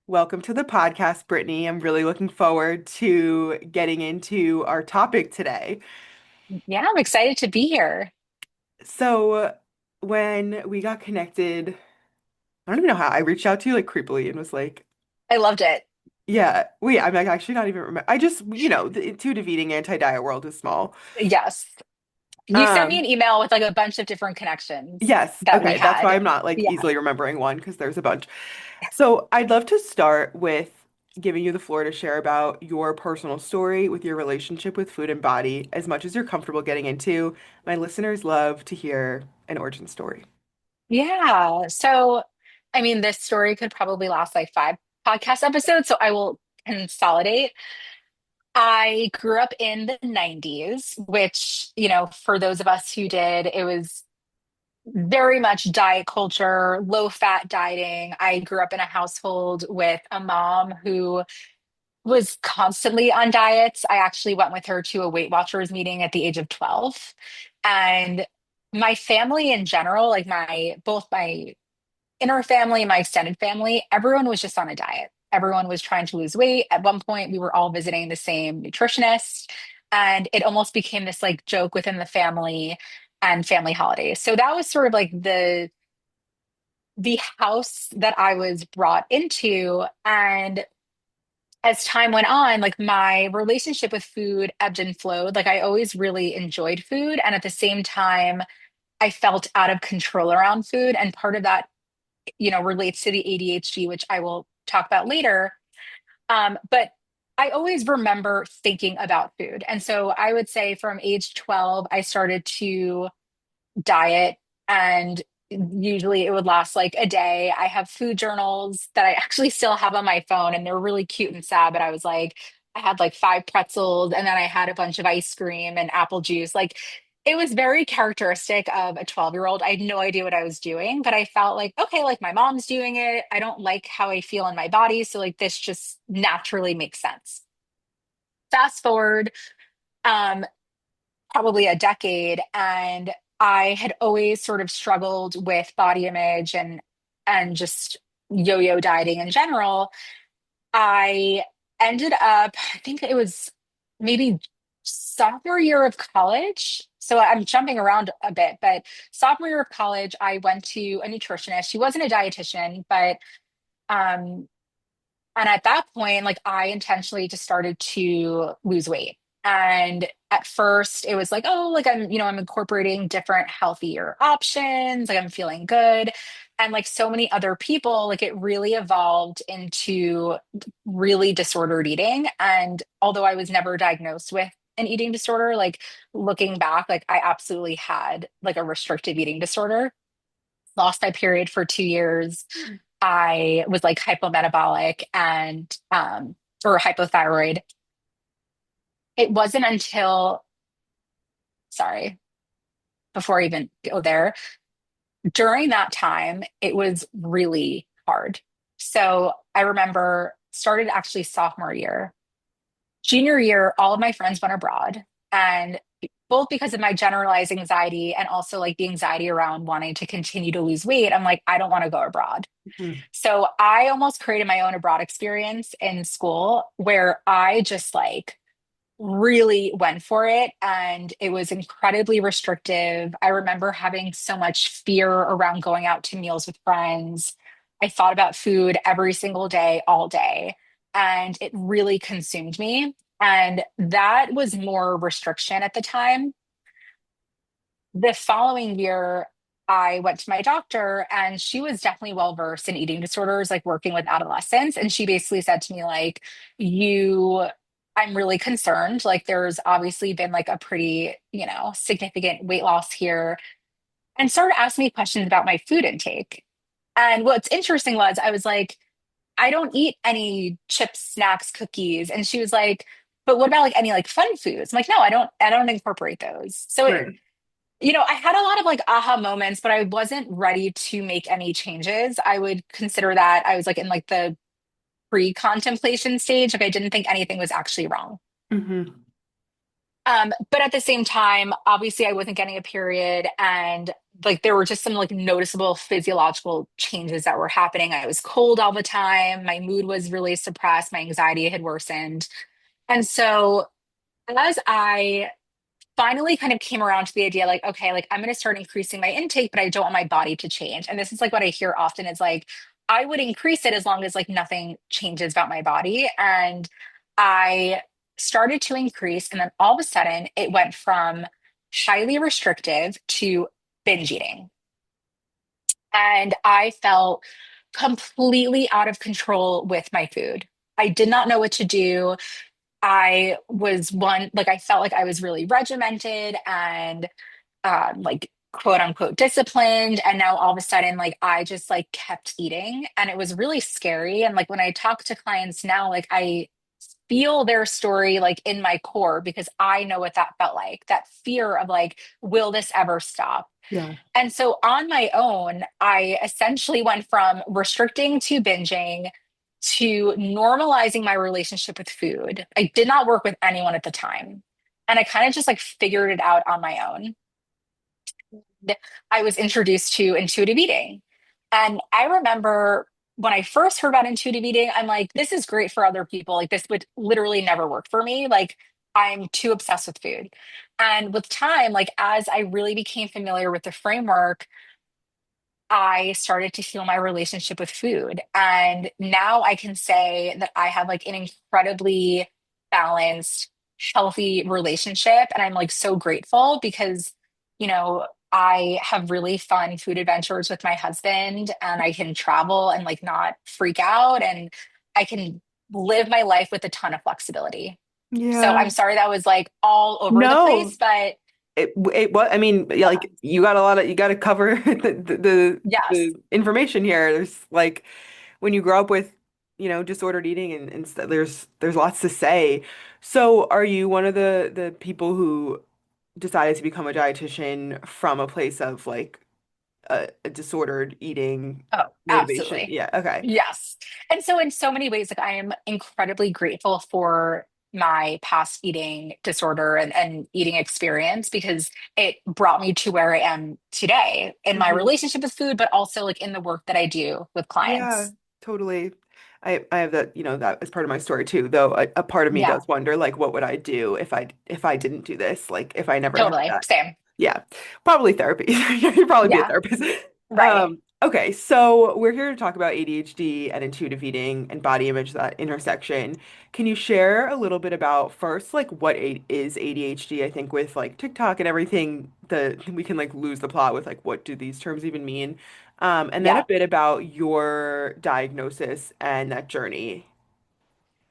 Welcome to the podcast, Brittany. I'm really looking forward to getting into our topic today. Yeah, I'm excited to be here. So, when we got connected, I don't even know how I reached out to you like creepily and was like, I loved it. yeah, wait, I'm like, actually not even remember. I just, the intuitive eating anti-diet world is small. Yes. You sent me Um, an email with like a bunch of different connections yes, that we okay, that's why had. I'm not like Yeah. easily remembering one because there's a bunch. So I'd love to start with giving you the floor to share about your personal story with your relationship with food and body, as much as you're comfortable getting into. My listeners love to hear an origin story. Yeah. So, I mean, this story could probably last like five podcast episodes, so I will consolidate. I grew up in the 90s, which, for those of us who did, it was very much diet culture, low fat dieting. I grew up in a household with a mom who was constantly on diets. I actually went with her to a Weight Watchers meeting at the age of 12. And my family in general, like both my inner family and my extended family, everyone was just on a diet. Everyone was trying to lose weight. At one point, we were all visiting the same nutritionist, and it almost became this like joke within the family and family holidays. So that was sort of like the house that I was brought into. And as time went on, like my relationship with food ebbed and flowed. Like I always really enjoyed food. And at the same time, I felt out of control around food. And part of that, relates to the ADHD, which I will talk about later. But I always remember thinking about food. And so I would say from age 12, I started to diet, and usually it would last like a day. I have food journals that I actually still have on my phone, and they're really cute and sad, but I was like, I had like five pretzels, and then I had a bunch of ice cream and apple juice. Like it was very characteristic of a 12-year-old. I had no idea what I was doing, but I felt like, okay, like my mom's doing it. I don't like how I feel in my body. So like this just naturally makes sense. Fast forward, um, probably a decade, and I had always sort of struggled with body image and just yo-yo dieting in general. I ended up, I think it was maybe sophomore year of college. So I'm jumping around a bit, but sophomore year of college, I went to a nutritionist. She wasn't a dietitian, but um, and at that point, like I intentionally just started to lose weight. And at first it was like, oh, like I'm incorporating different healthier options, like I'm feeling good. And like so many other people, like it really evolved into really disordered eating. And although I was never diagnosed with an eating disorder, like looking back, like I absolutely had like a restrictive eating disorder. Lost my period for 2 years. I was like hypometabolic and or hypothyroid. It wasn't until, sorry, before I even go there, during that time, it was really hard. So I remember started actually sophomore year. Junior year, all of my friends went abroad, and both because of my generalized anxiety and also like the anxiety around wanting to continue to lose weight, I'm like, I don't want to go abroad. Mhm. So I almost created my own abroad experience in school where I just like really went for it, and it was incredibly restrictive. I remember having so much fear around going out to meals with friends. I thought about food every single day, all day, and it really consumed me. And that was more restriction at the time. The following year, I went to my doctor, and she was definitely well versed in eating disorders, like working with adolescents. And she basically said to me, like, I'm really concerned. Like, there's obviously been like a pretty, significant weight loss here. And started asking me questions about my food intake. And what's interesting was I was like, I don't eat any chips, snacks, cookies. And she was like, but what about like any like fun foods? I'm like, no, I don't incorporate those. So Right. I had a lot of like aha moments, but I wasn't ready to make any changes. I would consider that I was like in like the pre-contemplation stage. Like I didn't think anything was actually wrong. Hmm. But at the same time, obviously I wasn't getting a period and like there were just some like noticeable physiological changes that were happening. I was cold all the time. My mood was really suppressed. My anxiety had worsened. And so as I finally kind of came around to the idea like, okay, like I'm going to start increasing my intake, but I don't want my body to change. And this is like what I hear often is like, I would increase it as long as like nothing changes about my body. And I started to increase. And then all of a sudden it went from highly restrictive to binge eating. And I felt completely out of control with my food. I did not know what to do. I was one, like, I felt like I was really regimented and like quote unquote disciplined. And now all of a sudden, like, I just like kept eating and it was really scary. And like, when I talk to clients now, like, I feel their story like in my core because I know what that felt like, that fear of like, will this ever stop? Yeah. And so on my own, I essentially went from restricting to binging to normalizing my relationship with food. I did not work with anyone at the time. And I kind of just like figured it out on my own. I was introduced to intuitive eating. And I remember when I first heard about intuitive eating, I'm like, this is great for other people. Like, this would literally never work for me. Like, I'm too obsessed with food. And with time, like, as I really became familiar with the framework, I started to heal my relationship with food. And now I can say that I have like an incredibly balanced, healthy relationship. And I'm like so grateful because, I have really fun food adventures with my husband and I can travel and like not freak out and I can live my life with a ton of flexibility. So Yeah. I'm sorry that was like all over the No. place, but What I mean, yeah, yeah, like you got a lot of you got to cover yes. the information here. There's like when you grow up with, disordered eating and there's lots to say. So, are you one of the people who decided to become a dietitian from a place of like a disordered eating Oh, motivation? absolutely. Yeah, okay. Yes. And so in so many ways, like I am incredibly grateful for my past eating disorder and eating experience because it brought me to where I am today in my hmm relationship with food, but also like in the work that I do with Yeah, clients. totally. I have that, that as part of my story too, though a part of me Yeah, does wonder like what would I do if I didn't do this? Like if I never had totally. that. Same. Yeah. Probably therapy. You'd probably be a Yeah, therapist. right. Okay, so we're here to talk about ADHD and intuitive eating and body image, that intersection. Can you share a little bit about first like what is ADHD? I think with like TikTok and everything, we can like lose the plot with like what do these terms even mean? And then a Yeah. bit about your diagnosis and that journey.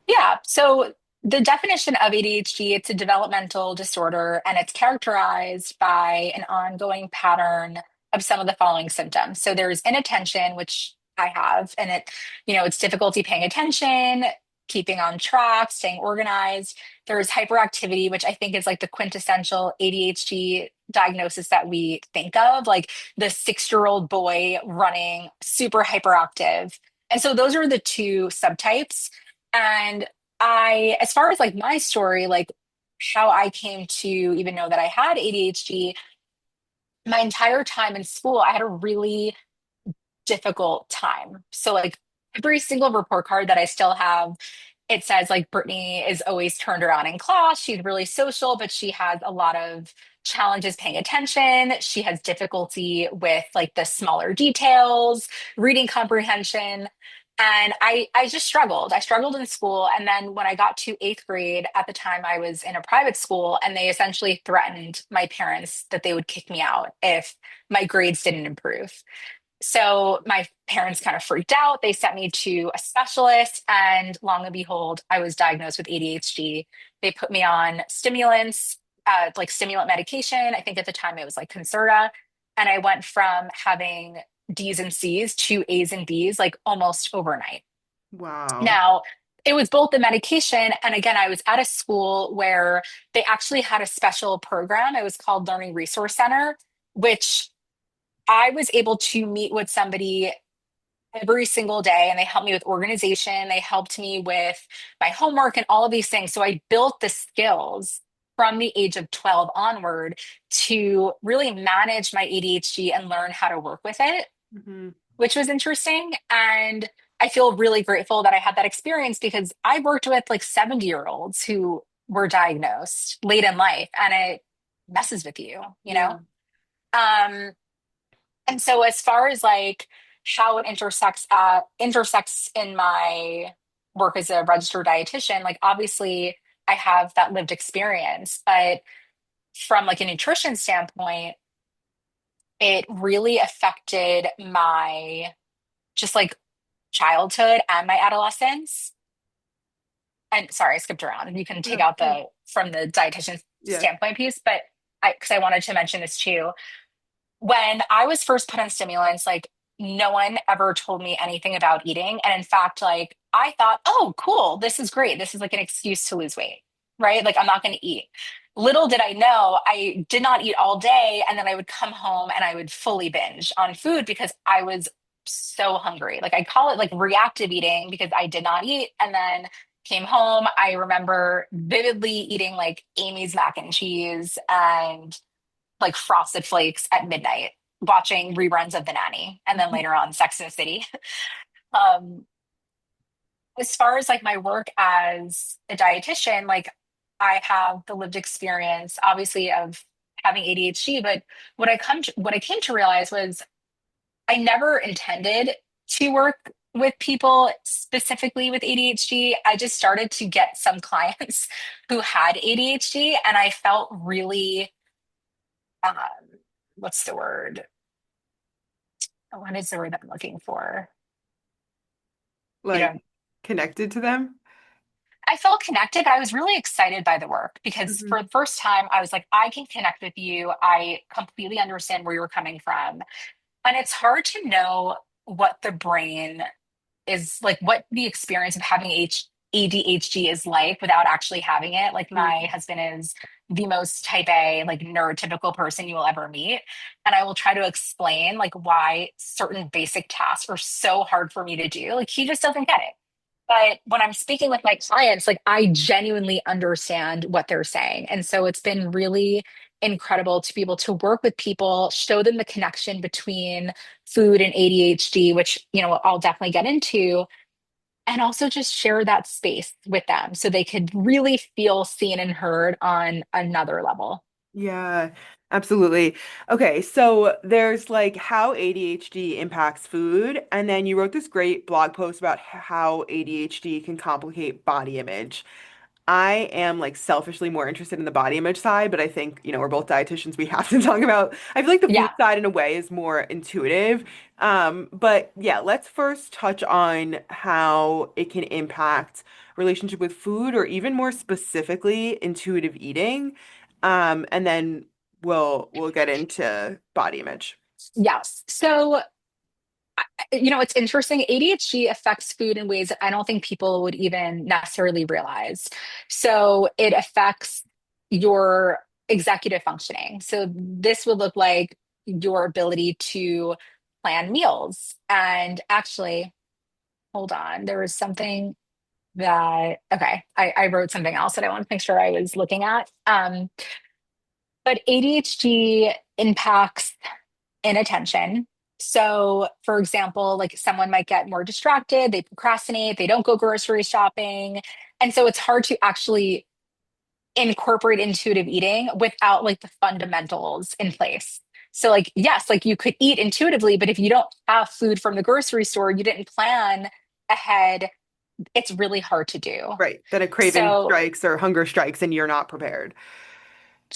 Yeah. So the definition of ADHD, it's a developmental disorder and it's characterized by an ongoing pattern of some of the following symptoms. So there's inattention, which I have, and it's difficulty paying attention, keeping on track, staying organized. There's hyperactivity, which I think is like the quintessential ADHD diagnosis that we think of, like the 6-year-old boy running super hyperactive. And so those are the two subtypes. And as far as like my story, like how I came to even know that I had ADHD, my entire time in school, I had a really difficult time. So, like, every single report card that I still have, it says like Brittany is always turned around in class. She's really social, but she has a lot of challenges paying attention. She has difficulty with like the smaller details, reading comprehension. And I just struggled. I struggled in school. And then when I got to 8th grade, at the time I was in a private school, and they essentially threatened my parents that they would kick me out if my grades didn't improve. So my parents kind of freaked out. They sent me to a specialist, and long and behold, I was diagnosed with ADHD. They put me on stimulants, like stimulant medication. I think at the time it was like Concerta. And I went from having D's and C's to A's and B's like almost overnight. Wow. Now, it was both the medication, and again, I was at a school where they actually had a special program. It was called Learning Resource Center, which I was able to meet with somebody every single day and they helped me with organization. They helped me with my homework and all of these things. So I built the skills from the age of 12 onward to really manage my ADHD and learn how to work with it, Hmm. which was interesting. And I feel really grateful that I had that experience because I worked with like 70-year-olds who were diagnosed late in life and it messes with you, you know? Yeah. Um, and so as far as like how it intersects in my work as a registered dietitian, like obviously I have that lived experience, but from like a nutrition standpoint, it really affected my just like childhood and my adolescence. And sorry, I skipped around. You can take No, out no. the from the dietitian Yeah. standpoint piece, but because I wanted to mention this too. When I was first put on stimulants, like no one ever told me anything about eating. And in fact, like I thought, oh, cool, this is great. This is like an excuse to lose weight, right? Like I'm not going to eat. Little did I know, I did not eat all day. And then I would come home and I would fully binge on food because I was so hungry. Like I call it like reactive eating because I did not eat. And then came home. I remember vividly eating like Amy's mac and cheese and like Frosted Flakes at midnight, watching reruns of The Nanny, and then later on Sex and the City. Um, as far as like my work as a dietitian, like I have the lived experience, obviously, of having ADHD, but what I came to realize was I never intended to work with people specifically with ADHD. I just started to get some clients who had ADHD, and I felt really um, what's the word? What is the word that I'm looking for? You Like know, connected to them. I felt connected, but I was really excited by the work because Hmm. for the first time, I was like, I can connect with you. I completely understand where you're coming from. And it's hard to know what the brain is like, what the experience of having ADHD is like without actually having it. Like, my husband is the most type A, like neurotypical person you will ever meet. And I will try to explain like why certain basic tasks are so hard for me to do. Like, he just doesn't get it. But when I'm speaking with my clients, like I genuinely understand what they're saying. And so it's been really incredible to be able to work with people, show them the connection between food and ADHD, which, I'll definitely get into, and also just share that space with them so they could really feel seen and heard on another level. Yeah, absolutely. Okay, so there's like how ADHD impacts food, and then you wrote this great blog post about how ADHD can complicate body image. I am like selfishly more interested in the body image side, but I think, we're both dietitians. We have to talk about, I feel like the food Yeah. side in a way is more intuitive. But yeah, let's first touch on how it can impact relationship with food or even more specifically intuitive eating. And then we'll get into body image. Yes. So it's interesting. ADHD affects food in ways that I don't think people would even necessarily realize. So it affects your executive functioning. So this would look like your ability to plan meals. And actually, hold on, there was something okay, I wrote something else that I wanted to make sure I was looking at. But ADHD impacts inattention. So, for example, like someone might get more distracted, they procrastinate, they don't go grocery shopping. And so it's hard to actually incorporate intuitive eating without like the fundamentals in place. So, like, yes, like you could eat intuitively, but if you don't have food from the grocery store, you didn't plan ahead, it's really hard to do. Right. Then a craving So, strikes or hunger strikes and you're not prepared.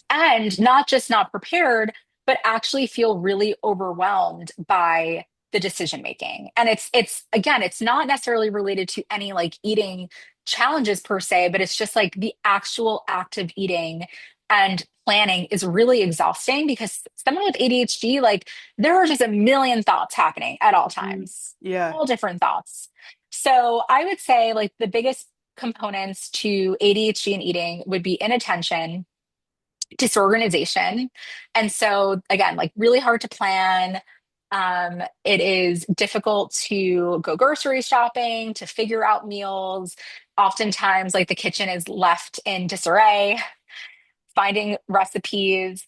and not just not prepared, but actually feel really overwhelmed by the decision making. And it's again, it's not necessarily related to any like eating challenges per se, but it's just like the actual act of eating and planning is really exhausting because someone with ADHD, like there are just a million thoughts happening at all Mm. times, Yeah. all different thoughts. So I would say like the biggest components to ADHD and eating would be inattention, disorganization. And so again, like really hard to plan. It is difficult to go grocery shopping, to figure out meals. Oftentimes, like the kitchen is left in disarray. finding recipes.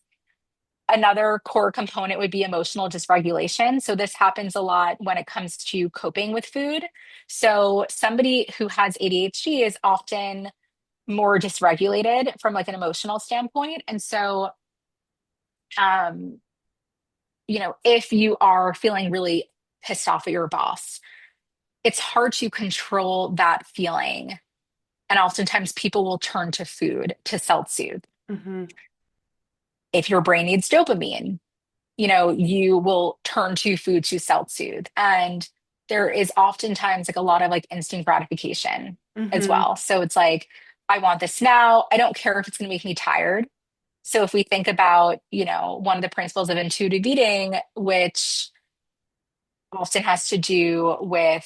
Another core component would be emotional dysregulation. So this happens a lot when it comes to coping with food. So somebody who has ADHD is often more dysregulated from like an emotional standpoint. And so, um, if you are feeling really pissed off at your boss, it's hard to control that feeling. And oftentimes people will turn to food to self-soothe. Hmm. If your brain needs dopamine, you will turn to food to self-soothe. And there is oftentimes like a lot of like instant gratification as Hmm. well. So it's like, I want this now. I don't care if it's going to make me tired. So if we think about, one of the principles of intuitive eating, which often has to do with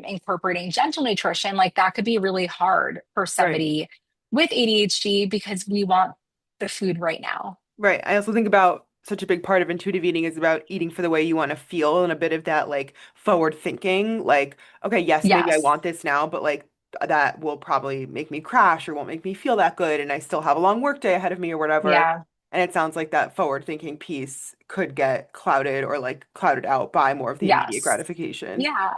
incorporating gentle nutrition, like that could be really hard for Right. somebody with ADHD because we want the food right now. Right. I also think about such a big part of intuitive eating is about eating for the way you want to feel and a bit of that like forward thinking. Like, okay, yes, maybe I Yes. want this now, but like that will probably make me crash or won't make me feel that good. And I still have a long work day ahead of me or whatever. Yeah. And it sounds like that forward thinking piece could get clouded or like clouded out by more of the immediate Yes. gratification. Yeah.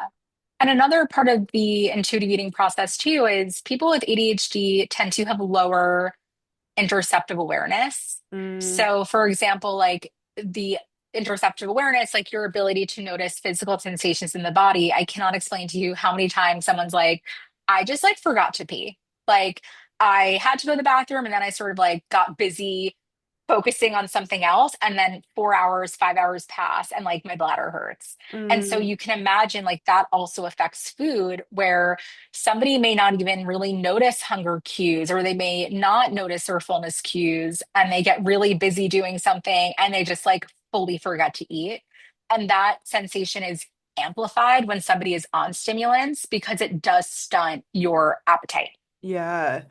And another part of the intuitive eating process too is people with ADHD tend to have lower interoceptive awareness. Mm, So, for example, like the interoceptive awareness, like your ability to notice physical sensations in the body, I cannot explain to you how many times someone's like, I just like forgot to pee. Like, I had to go to the bathroom and then I sort of like got busy focusing on something else. And then 4 hours, 5 hours pass and like my bladder hurts. And so mm, you can imagine like that also affects food, where somebody may not even really notice hunger cues or they may not notice their fullness cues and they get really busy doing something and they just like fully forget to eat. And that sensation is amplified when somebody is on stimulants because it does stunt your appetite. yeah.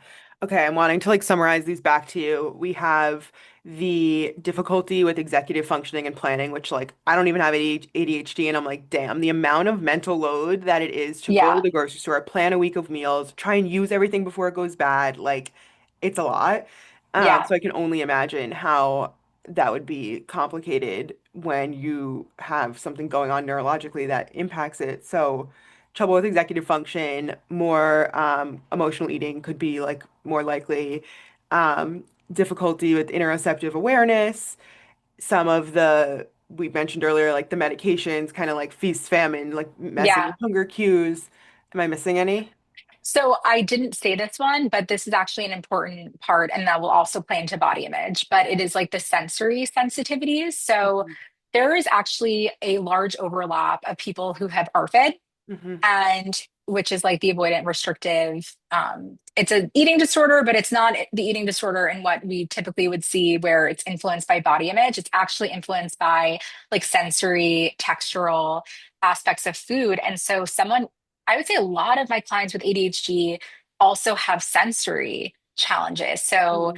Okay, I'm wanting to like summarize these back to you. We have the difficulty with executive functioning and planning, which like I don't even have ADHD, and I'm like, damn, the amount of mental load that it is to go to Yeah. the grocery store, plan a week of meals, try and use everything before it goes bad. Like it's a lot. Yeah. So I can only imagine how that would be complicated when you have something going on neurologically that impacts it. So trouble with executive function, more emotional eating could be like more likely. Difficulty with interoceptive awareness. Some of the we mentioned earlier, like the medications, kind of like feast famine, like messing with Yeah. hunger cues. Am I missing any? So I didn't say this one, but this is actually an important part, and that will also play into body image, but it is like the sensory sensitivities. So Mhm. there is actually a large overlap of people who have ARFID, Mhm. and which is like the avoidant restrictive. It's an eating disorder, but it's not the eating disorder in what we typically would see where it's influenced by body image. It's actually influenced by like sensory, textural aspects of food. And so I would say a lot of my clients with ADHD also have sensory challenges. So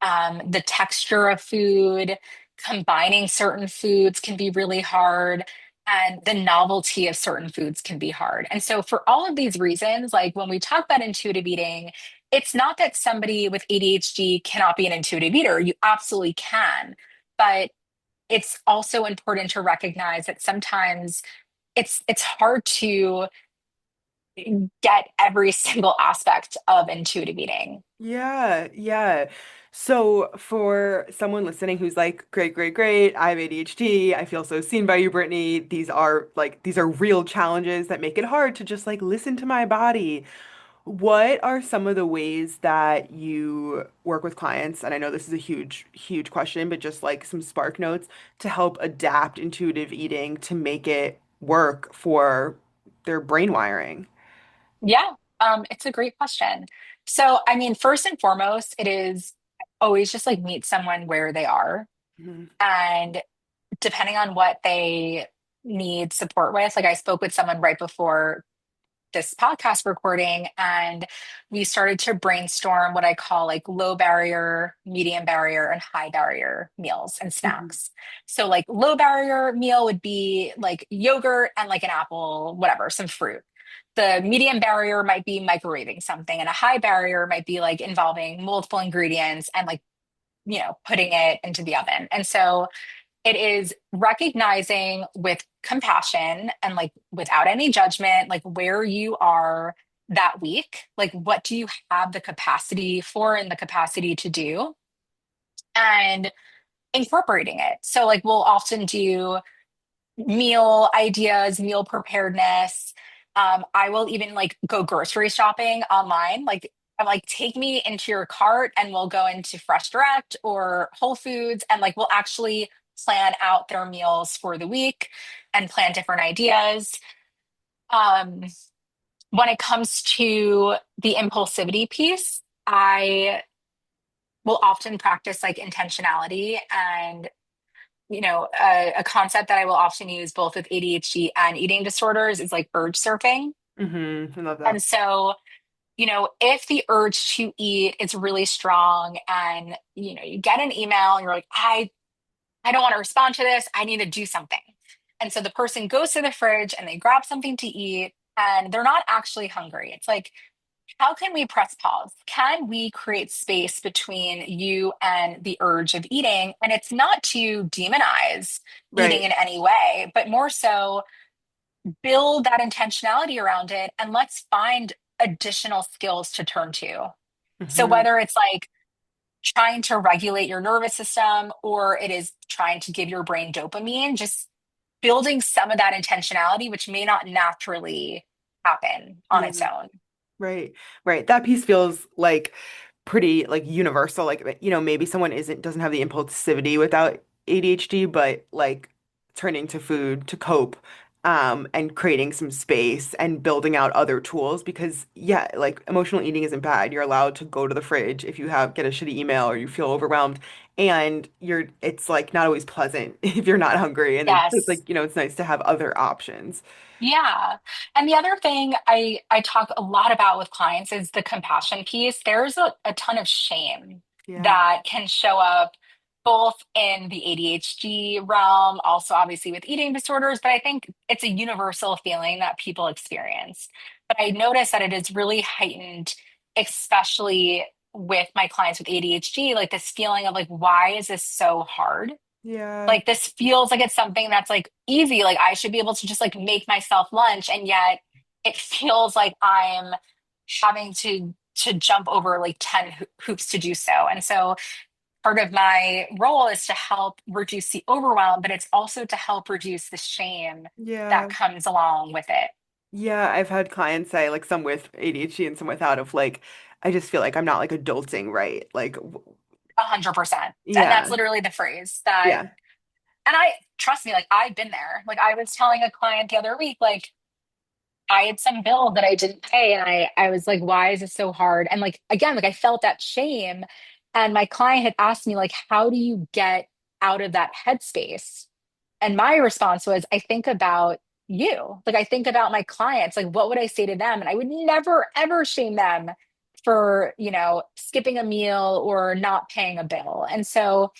Mhm. the texture of food, combining certain foods can be really hard, and the novelty of certain foods can be hard. And so, for all of these reasons, like when we talk about intuitive eating, it's not that somebody with ADHD cannot be an intuitive eater. You absolutely can. But it's also important to recognize that sometimes it's hard to get every single aspect of intuitive eating. Yeah, yeah. So for someone listening who's like, great, great, great, I have ADHD, I feel so seen by you, Brittany. These are real challenges that make it hard to just like listen to my body. What are some of the ways that you work with clients? And I know this is a huge, huge question, but just like some spark notes to help adapt intuitive eating to make it work for their brain wiring. Yeah, it's a great question. So, I mean, first and foremost, it is always just like meet someone where they are. Mhm. And depending on what they need support with, like I spoke with someone right before this podcast recording, and we started to brainstorm what I call like low barrier, medium barrier, and high barrier meals and Mhm. snacks. So, like, low barrier meal would be like yogurt and like an apple, whatever, some fruit. The medium barrier might be microwaving something, and a high barrier might be like involving multiple ingredients and like putting it into the oven. And so it is recognizing with compassion and like without any judgment, like where you are that week, like what do you have the capacity for and the capacity to do, and incorporating it. So, like, we'll often do meal ideas, meal preparedness. I will even like go grocery shopping online. Like, I'm like, take me into your cart and we'll go into Fresh Direct or Whole Foods and like we'll actually plan out their meals for the week and plan different ideas. Um, when it comes to the impulsivity piece, I will often practice like intentionality and a concept that I will often use both with ADHD and eating disorders is like urge surfing. I love And that. so, if the urge to eat is really strong and, you get an email and you're like, I don't want to respond to this. I need to do something. And so the person goes to the fridge and they grab something to eat and they're not actually hungry. It's like, how can we press pause? Can we create space between you and the urge of eating? And it's not to demonize eating Right. in any way, but more so build that intentionality around it and let's find additional skills to turn to. So Hmm. whether it's like trying to regulate your nervous system or it is trying to give your brain dopamine, just building some of that intentionality, which may not naturally happen on Yeah. its own. Right. Right. That piece feels like pretty like universal. Like, maybe someone doesn't have the impulsivity without ADHD, but like turning to food to cope, and creating some space and building out other tools because yeah, like emotional eating isn't bad. You're allowed to go to the fridge if you get a shitty email or you feel overwhelmed. And it's like not always pleasant if you're not hungry. And it's Yes. like, it's nice to have other options. Yeah. And the other thing I talk a lot about with clients is the compassion piece. There's a ton of shame Yeah. that can show up both in the ADHD realm, also obviously with eating disorders, but I think it's a universal feeling that people experience. But I notice that it is really heightened, especially with my clients with ADHD, like this feeling of like, why is this so hard? Yeah. Like this feels like it's something that's like easy. Like I should be able to just like make myself lunch, and yet it feels like I'm having to jump over like 10 hoops to do so. And so part of my role is to help reduce the overwhelm, but it's also to help reduce the shame Yeah. that comes along with it. Yeah, I've had clients say, like some with ADHD and some without, of like, I just feel like I'm not like adulting right. Like, 100%. And that's yeah, literally the phrase that, yeah, and I trust me, like I've been there. Like I was telling a client the other week, like I had some bill that I didn't pay, and I was like, why is this so hard? And like again, like I felt that shame. And my client had asked me, like, how do you get out of that headspace? And my response was, I think about you. Like I think about my clients. Like, what would I say to them? And I would never ever shame them for, skipping a meal or not paying a bill. And so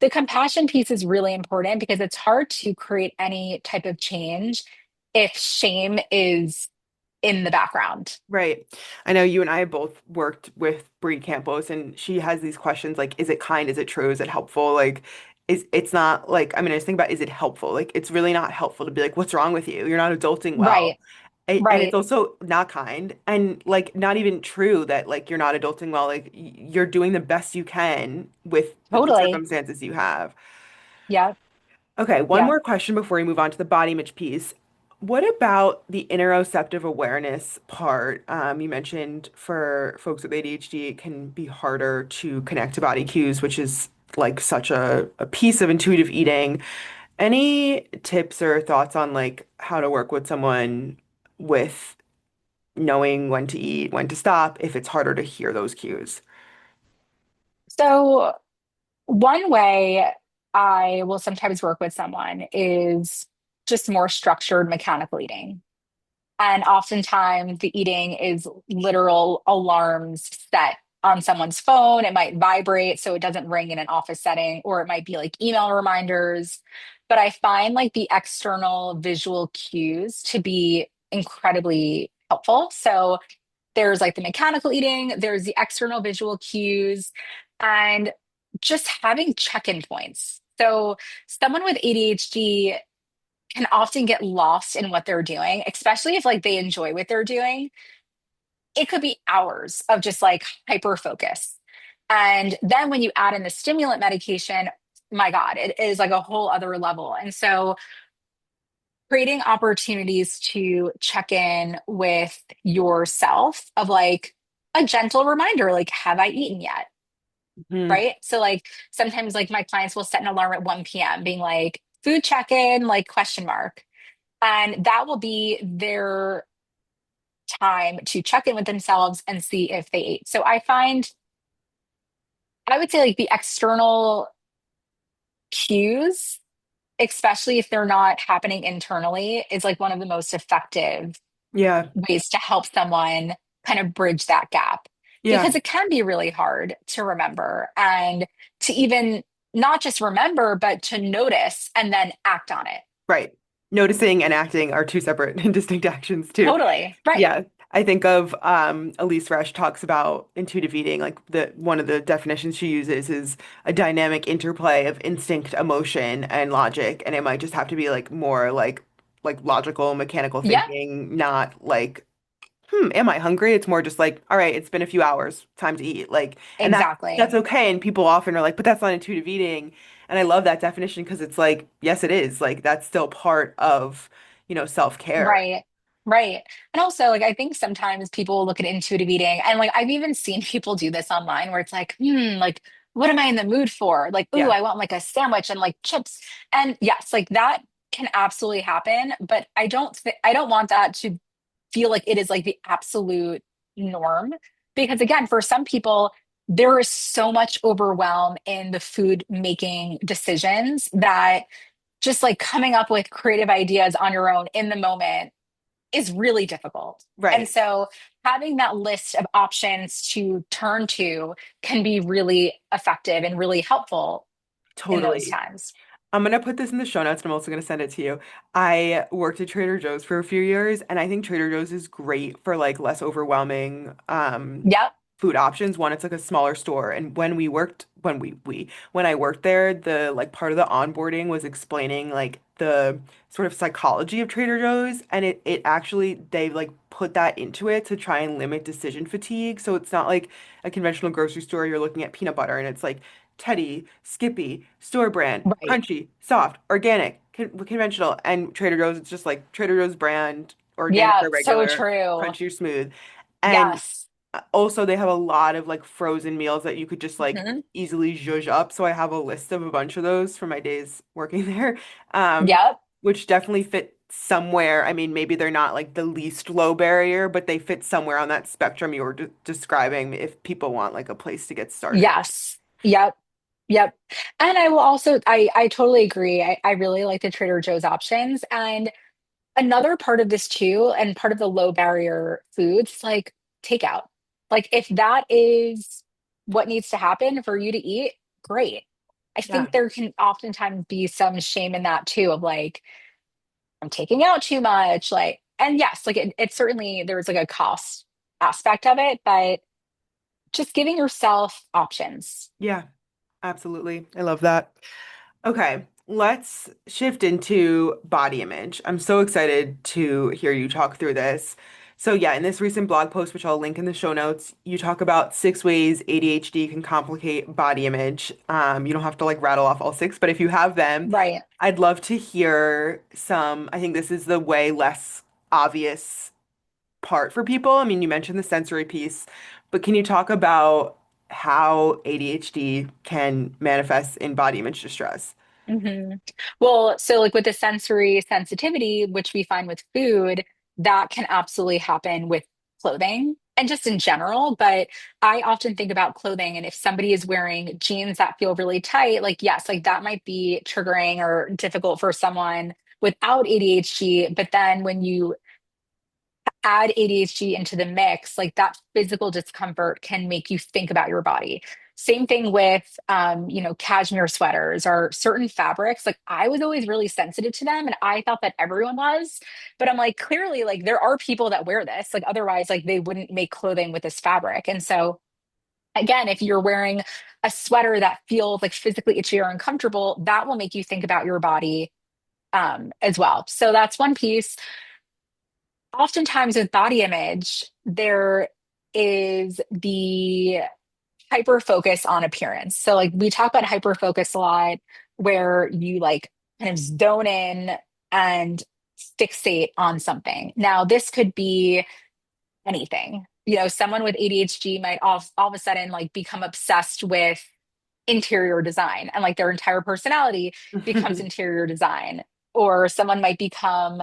the compassion piece is really important because it's hard to create any type of change if shame is in the background. right. I know you and I have both worked with Bree Campos, and she has these questions like, is it kind? Is it true? Is it helpful? Like, it's not like, I mean, I just think about, is it helpful? Like, it's really not helpful to be like, what's wrong with you? You're not adulting well. Right, And it's right. also not kind and like not even true that like you're not adulting well. Like you're doing the best you can with the Totally. circumstances you have. Yeah, Okay, one yeah. more question before we move on to the body image piece. What about the interoceptive awareness part? You mentioned for folks with ADHD, it can be harder to connect to body cues, which is like such a piece of intuitive eating. Any tips or thoughts on like how to work with someone with knowing when to eat, when to stop, if it's harder to hear those cues? So, one way I will sometimes work with someone is just more structured mechanical eating. And oftentimes the eating is literal alarms set on someone's phone. It might vibrate so it doesn't ring in an office setting, or it might be like email reminders. But I find like the external visual cues to be incredibly helpful. So there's like the mechanical eating, there's the external visual cues. And just having check-in points. So someone with ADHD can often get lost in what they're doing, especially if like they enjoy what they're doing. It could be hours of just like hyper focus. And then when you add in the stimulant medication, my God, it is like a whole other level. And so creating opportunities to check in with yourself of like a gentle reminder, like, have I eaten yet? Mhm. Right. So like sometimes like my clients will set an alarm at 1 p.m. being like, food check in, like question mark. And that will be their time to check in with themselves and see if they ate. So I find, I would say like the external cues, especially if they're not happening internally, is like one of the most effective Yeah. ways to help someone kind of bridge that gap Yeah. because it can be really hard to remember and to even not just remember, but to notice and then act on it. Right. Noticing and acting are two separate and distinct actions too. Totally. Right. Yeah. I think of Elise Resch talks about intuitive eating, like the one of the definitions she uses is a dynamic interplay of instinct, emotion, and logic. And it might just have to be like more like logical, mechanical Yeah, thinking, not like am I hungry? It's more just like, all right, it's been a few hours, time to eat. Like, and that's exactly. okay. And people often are like, but that's not intuitive eating. And I love that definition because it's like, yes, it is. Like that's still part of, self-care. Right. Right. And also, like, I think sometimes people look at intuitive eating, and like, I've even seen people do this online where it's like, like, what am I in the mood for? Like, ooh, Yeah, I want like a sandwich and like chips. And yes, like that can absolutely happen, but I don't want that to feel like it is like the absolute norm. Because again, for some people, there is so much overwhelm in the food making decisions that just like coming up with creative ideas on your own in the moment is really difficult. And right. so having that list of options to turn to can be really effective and really helpful in those Totally. times. I'm gonna put this in the show notes and I'm also gonna send it to you. I worked at Trader Joe's for a few years and I think Trader Joe's is great for like less overwhelming Yep. food options. One, it's like a smaller store. And when I worked there, the like part of the onboarding was explaining like the sort of psychology of Trader Joe's and it actually they like put that into it to try and limit decision fatigue. So it's not like a conventional grocery store you're looking at peanut butter and it's like Teddy, Skippy, store brand, Right. crunchy, soft, organic, conventional, and Trader Joe's, it's just like Trader Joe's brand, organic Yeah, or so regular, true. crunchy or smooth. And Yes. also they have a lot of like frozen meals that you could just like Mhm. easily zhuzh up. So I have a list of a bunch of those from my days working there, um, Yep. which definitely fit somewhere. I mean, maybe they're not like the least low barrier, but they fit somewhere on that spectrum you were describing if people want like a place to get started. Yes. Yep. Yep. And I will also I totally agree. I really like the Trader Joe's options. And another part of this too, and part of the low barrier foods, like takeout. Like if that is what needs to happen for you to eat, great. I Yeah. think there can oftentimes be some shame in that too, of like, I'm taking out too much. Like, and yes, like it certainly there's like a cost aspect of it, but just giving yourself options. Yeah. Absolutely. I love that. Okay, let's shift into body image. I'm so excited to hear you talk through this. So, yeah, in this recent blog post, which I'll link in the show notes, you talk about 6 ways ADHD can complicate body image. You don't have to like rattle off all six, but if you have them, Right. I'd love to hear some. I think this is the way less obvious part for people. I mean, you mentioned the sensory piece, but can you talk about how ADHD can manifest in body image distress? hmm Well, so like with the sensory sensitivity, which we find with food, that can absolutely happen with clothing and just in general. But I often think about clothing, and if somebody is wearing jeans that feel really tight, like, yes, like that might be triggering or difficult for someone without ADHD. But then when you add ADHD into the mix, like that physical discomfort can make you think about your body. Same thing with, cashmere sweaters or certain fabrics. Like I was always really sensitive to them, and I thought that everyone was. But I'm like, clearly, like there are people that wear this. Like otherwise, like they wouldn't make clothing with this fabric. And so Again, if you're wearing a sweater that feels like physically itchy or uncomfortable, that will make you think about your body as well. So that's one piece. Oftentimes with body image, there is the hyper focus on appearance. So like we talk about hyper focus a lot, where you like kind of zone in and fixate on something. Now, this could be anything. You know, someone with ADHD might all of a sudden like become obsessed with interior design and like their entire personality becomes interior design. Or someone might become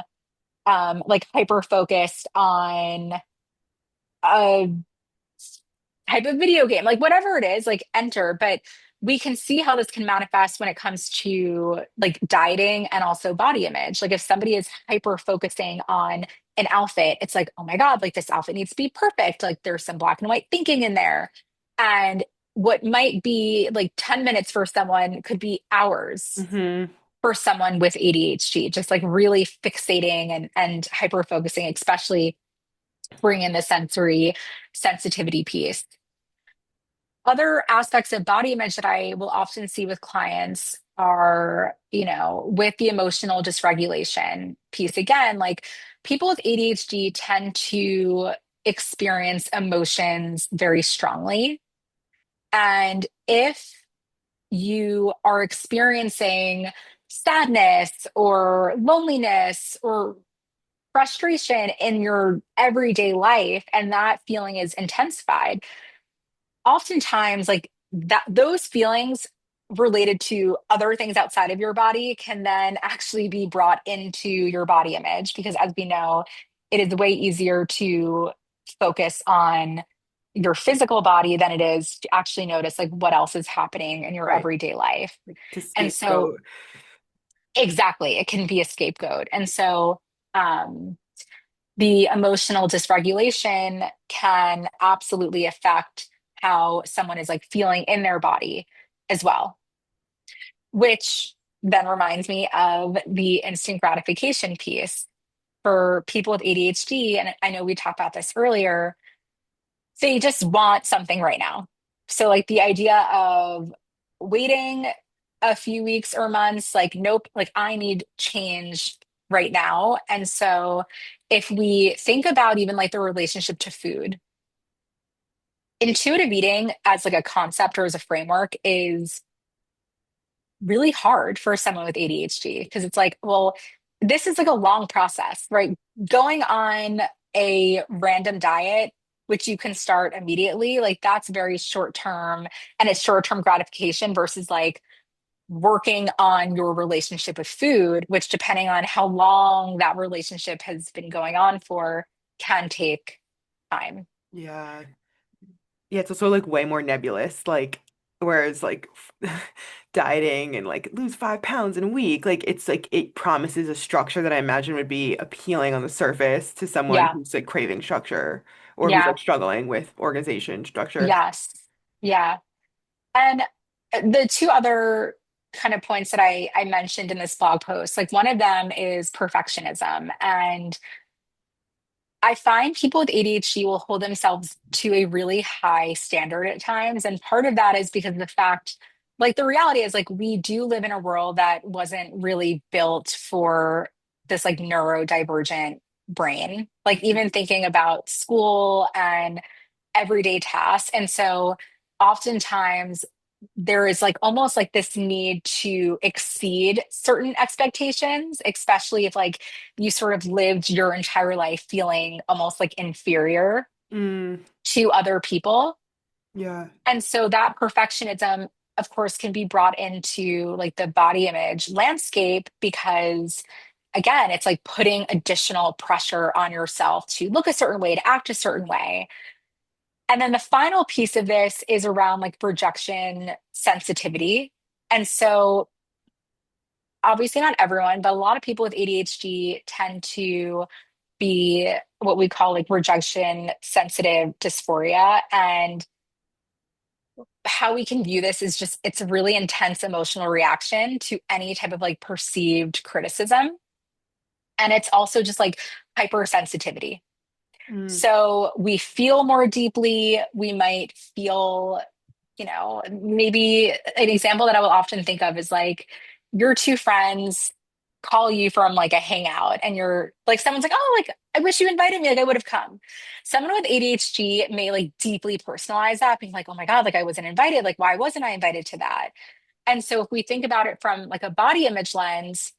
like hyper focused on a type of video game, like whatever it is, like enter. But we can see how this can manifest when it comes to like dieting and also body image. Like if somebody is hyper focusing on an outfit, it's like, oh my God, like this outfit needs to be perfect. Like there's some black and white thinking in there. And what might be like 10 minutes for someone could be hours Hmm. for someone with ADHD, just like really fixating and hyper focusing, especially bring in the sensory sensitivity piece. Other aspects of body image that I will often see with clients are, you know, with the emotional dysregulation piece again, like people with ADHD tend to experience emotions very strongly. And if you are experiencing sadness or loneliness or frustration in your everyday life, and that feeling is intensified, oftentimes like that those feelings related to other things outside of your body can then actually be brought into your body image, because as we know, it is way easier to focus on your physical body than it is to actually notice like what else is happening in your Right. everyday life. Like to And so scapegoat. exactly, it can be a scapegoat. And so um the emotional dysregulation can absolutely affect how someone is like feeling in their body as well, which then reminds me of the instant gratification piece for people with ADHD. And I know we talked about this earlier. They just want something right now. So, like the idea of waiting a few weeks or months, like, nope, like I need change right now. And so, if we think about even like the relationship to food, intuitive eating as like a concept or as a framework is really hard for someone with ADHD, because it's like, well, this is like a long process, right? Going on a random diet, which you can start immediately, like that's very short term and it's short term gratification versus like working on your relationship with food, which depending on how long that relationship has been going on for, can take time. Yeah. Yeah, it's also like way more nebulous. Like, whereas like dieting and like lose 5 pounds in a week, like it's like it promises a structure that I imagine would be appealing on the surface to someone Yeah. who's like craving structure or who's Yeah. like struggling with organization structure. Yes. Yeah. And the two other kind of points that I mentioned in this blog post, like one of them is perfectionism. And I find people with ADHD will hold themselves to a really high standard at times. And part of that is because of the fact, like, the reality is, like, we do live in a world that wasn't really built for this, like, neurodivergent brain. Like, even thinking about school and everyday tasks. And so oftentimes there is like almost like this need to exceed certain expectations, especially if like you sort of lived your entire life feeling almost like inferior Mm, to other people. yeah. And so that perfectionism, of course, can be brought into like the body image landscape because, again, it's like putting additional pressure on yourself to look a certain way, to act a certain way. And then the final piece of this is around like rejection sensitivity. And so, obviously, not everyone, but a lot of people with ADHD tend to be what we call like rejection sensitive dysphoria. And how we can view this is just it's a really intense emotional reaction to any type of like perceived criticism. And it's also just like hypersensitivity. Mm. So we feel more deeply. We might feel, maybe an example that I will often think of is like your two friends call you from like a hangout and you're like, someone's like, oh, like, I wish you invited me. Like, I would have come. Someone with ADHD may like deeply personalize that, being like, oh my God, like, I wasn't invited. Like, why wasn't I invited to that? And so if we think about it from like a body image lens,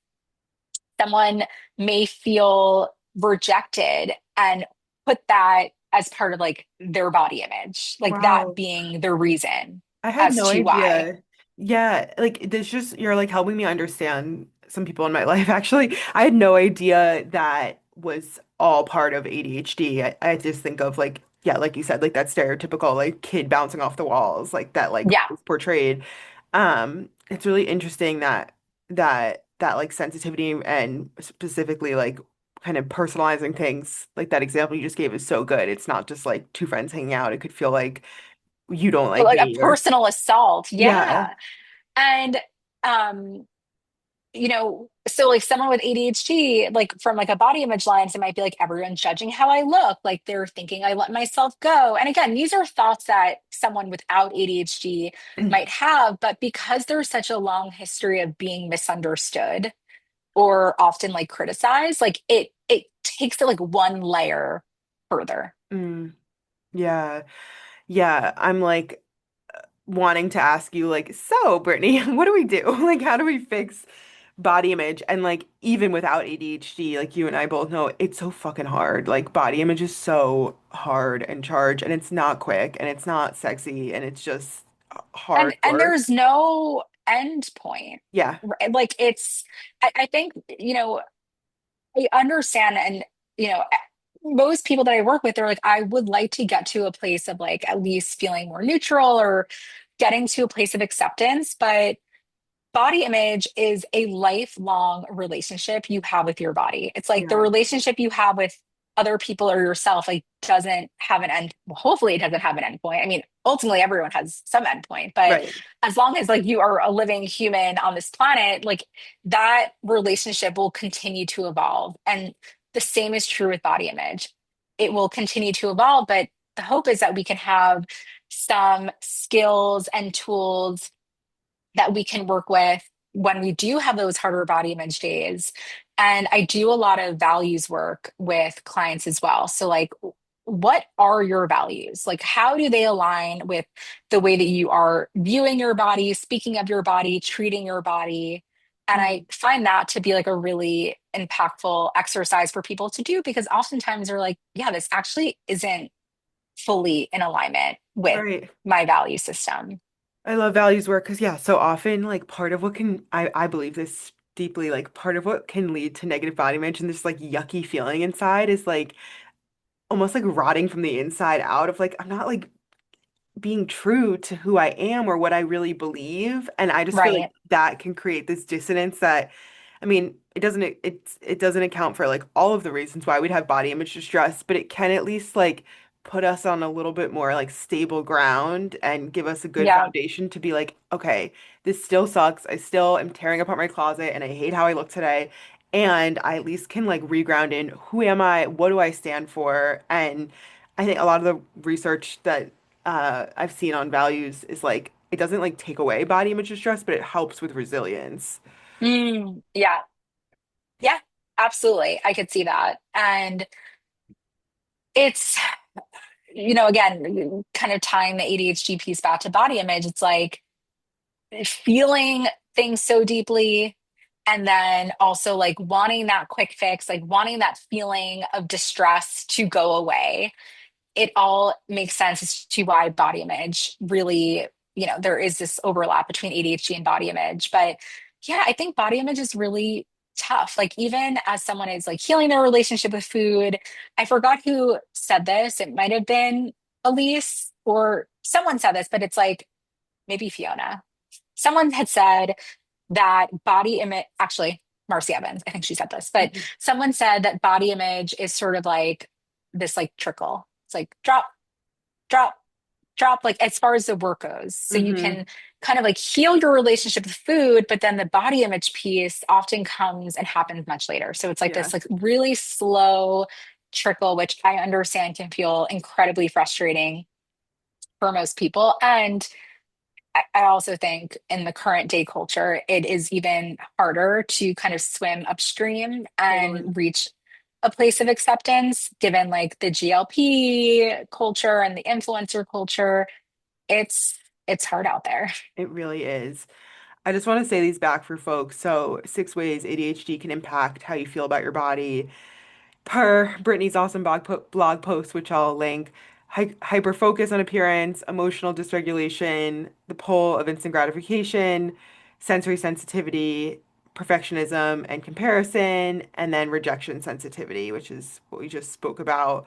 someone may feel rejected and put that as part of like their body image, like that Wow. being the reason I had as no to why. idea. Yeah, like this just you're like helping me understand some people in my life actually. I had no idea that was all part of ADHD. I just think of like yeah, like you said, like that stereotypical like kid bouncing off the walls, like that like Yeah. was portrayed. It's really interesting that like sensitivity and specifically like kind of personalizing things, like that example you just gave is so good. It's not just like two friends hanging out. It could feel like you don't like Like a me or personal assault. yeah. Yeah. And um, so like someone with ADHD, like from like a body image lens, it might be like everyone's judging how I look, like they're thinking I let myself go. And again, these are thoughts that someone without ADHD might have, but because there's such a long history of being misunderstood or often like criticized, like it takes it like one layer further. Mm, yeah. Yeah, I'm like wanting to ask you like, so Brittany, what do we do? Like how do we fix body image? And like even without ADHD, like you and I both know it's so fucking hard. Like body image is so hard and charged and it's not quick and it's not sexy and it's just hard And work. there's no end point. Yeah. Right? Like it's I think, I understand and most people that I work with are like, I would like to get to a place of like at least feeling more neutral or getting to a place of acceptance, but body image is a lifelong relationship you have with your body. It's like the Yeah. relationship you have with other people or yourself, like doesn't have an end. Well, hopefully it doesn't have an end point. I mean, ultimately everyone has some end point, but Right. as long as like you are a living human on this planet, like that relationship will continue to evolve. And the same is true with body image. It will continue to evolve, but the hope is that we can have some skills and tools that we can work with when we do have those harder body image days. And I do a lot of values work with clients as well. So, like, what are your values? Like, how do they align with the way that you are viewing your body, speaking of your body, treating your body? And I Mm. find that to be like a really impactful exercise for people to do because oftentimes they're like, yeah, this actually isn't fully in alignment with Right. my value system. I love values work because yeah, so often like part of what can I believe this deeply, like part of what can lead to negative body image and this like yucky feeling inside is like almost like rotting from the inside out of like I'm not like being true to who I am or what I really believe. And I just feel like Right. that can create this dissonance that, I mean, it doesn't account for like all of the reasons why we'd have body image distress, but it can at least like put us on a little bit more like stable ground and give us a good Yeah. foundation to be like, okay, this still sucks. I still am tearing apart my closet and I hate how I look today. And I at least can like reground in who am I? What do I stand for? And I think a lot of the research that I've seen on values is like it doesn't like take away body image distress, but it helps with resilience. Yeah. Yeah. Absolutely. I could see that. And it's, again, kind of tying the ADHD piece back to body image. It's like feeling things so deeply and then also like wanting that quick fix, like wanting that feeling of distress to go away. It all makes sense as to why body image really, there is this overlap between ADHD and body image. But yeah, I think body image is really tough. Like, even as someone is like healing their relationship with food, I forgot who said this. It might have been Elise or someone said this, but it's like maybe Fiona. Someone had said that body image, actually, Marcy Evans, I think she said this, but Mhm. someone said that body image is sort of like this like trickle. It's like drop, drop, drop, like as far as the work goes. So you Hmm. can kind of like heal your relationship with food, but then the body image piece often comes and happens much later. So it's like Yeah. this like really slow trickle, which I understand can feel incredibly frustrating for most people. And I also think in the current day culture, it is even harder to kind of swim upstream Totally. and reach a place of acceptance, given like the GLP culture and the influencer culture. It's it's hard out there. It really is. I just want to say these back for folks. So, 6 ways ADHD can impact how you feel about your body. Per Brittany's awesome blog post, which I'll link, hyper focus on appearance, emotional dysregulation, the pull of instant gratification, sensory sensitivity, perfectionism and comparison, and then rejection sensitivity, which is what we just spoke about.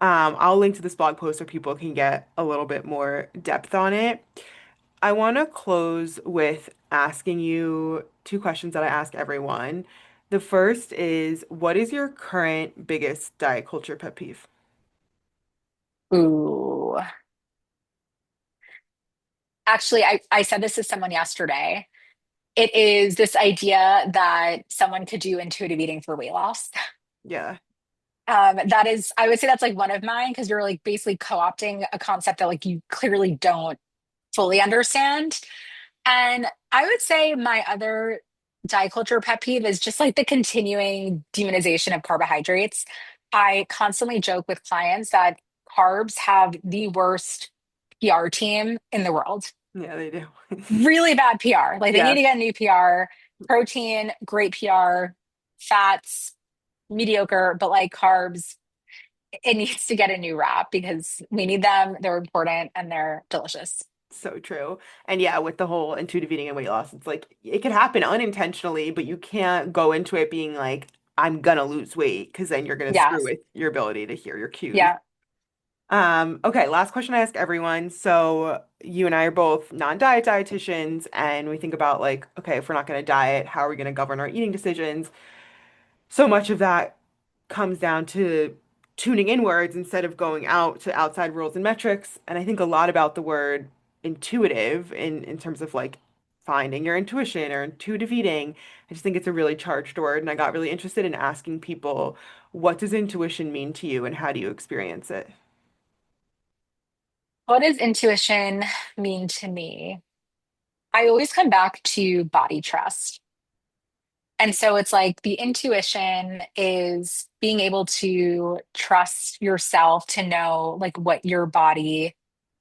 I'll link to this blog post so people can get a little bit more depth on it. I want to close with asking you 2 questions that I ask everyone. The first is, what is your current biggest diet culture pet peeve? Ooh. Actually, I said this to someone yesterday. It is this idea that someone could do intuitive eating for weight loss. Yeah. That is, I would say that's like one of mine because you're like basically co-opting a concept that like you clearly don't fully understand. And I would say my other diet culture pet peeve is just like the continuing demonization of carbohydrates. I constantly joke with clients that carbs have the worst PR team in the world. Yeah, they do. Really bad PR. Like they need to Yes, get a new PR. Protein, great PR. Fats, mediocre, but like carbs, it needs to get a new rap because we need them. They're important and they're delicious. so true. And yeah, with the whole intuitive eating and weight loss, it's like it can happen unintentionally, but you can't go into it being like, I'm gonna lose weight, because then you're gonna screw Yes. with your ability to hear your cues. Yeah. Okay, last question I ask everyone. So you and I are both non-diet dietitians, and we think about like, okay, if we're not going to diet, how are we going to govern our eating decisions? So much of that comes down to tuning inwards instead of going out to outside rules and metrics. And I think a lot about the word intuitive in terms of like finding your intuition or intuitive eating. I just think it's a really charged word, and I got really interested in asking people, what does intuition mean to you, and how do you experience it? What does intuition mean to me? I always come back to body trust. And so it's like the intuition is being able to trust yourself to know like what your body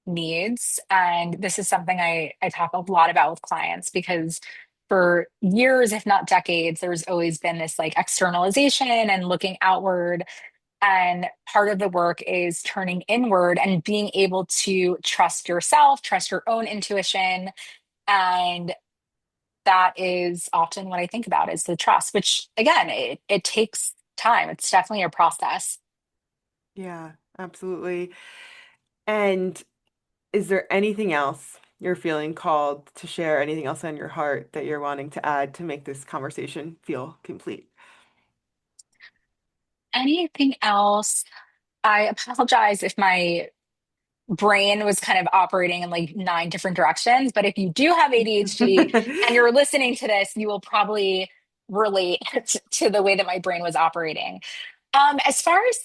needs. And this is something I talk a lot about with clients because for years, if not decades, there's always been this like externalization and looking outward. And part of the work is turning inward and being able to trust yourself, trust your own intuition. And that is often what I think about is the trust, which again, it takes time. It's definitely a process. Yeah, absolutely. And is there anything else you're feeling called to share, anything else on your heart that you're wanting to add to make this conversation feel complete? Anything else? I apologize if my brain was kind of operating in like nine different directions. But if you do have ADHD and you're listening to this, you will probably relate to the way that my brain was operating. As far as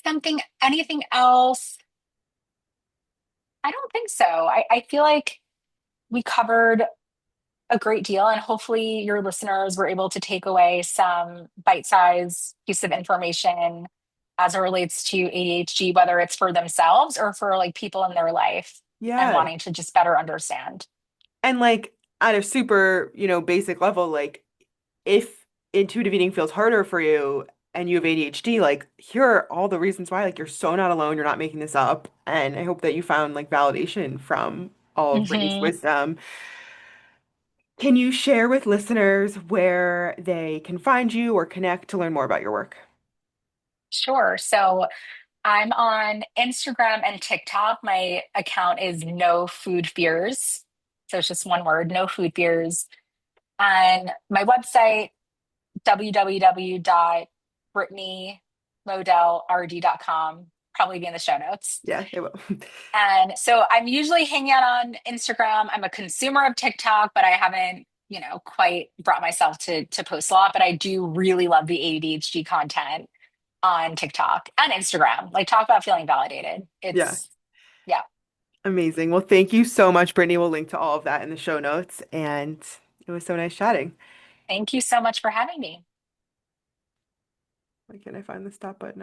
anything else, I don't think so. I feel like we covered a great deal, and hopefully your listeners were able to take away some bite-sized piece of information as it relates to ADHD, whether it's for themselves or for like people in their life and Yeah. wanting to just better understand. And like at a super, basic level, like if intuitive eating feels harder for you and you have ADHD, like here are all the reasons why, like you're so not alone, you're not making this up. And I hope that you found like validation from all of Brittany's Mhm. wisdom. Can you share with listeners where they can find you or connect to learn more about your work? Sure. So I'm on Instagram and TikTok. My account is No Food Fears. So it's just one word, No Food Fears. And my website, www.brittanymodelrd.com, probably be in the show notes. Yeah, it will. And so I'm usually hanging out on Instagram. I'm a consumer of TikTok, but I haven't, quite brought myself to post a lot. But I do really love the ADHD content. on TikTok and Instagram. Like, talk about feeling validated. Yeah. Yeah. Amazing. Well, thank you so much, Brittany. We'll link to all of that in the show notes. And it was so nice chatting. Thank you so much for having me. Why can't I find the stop button?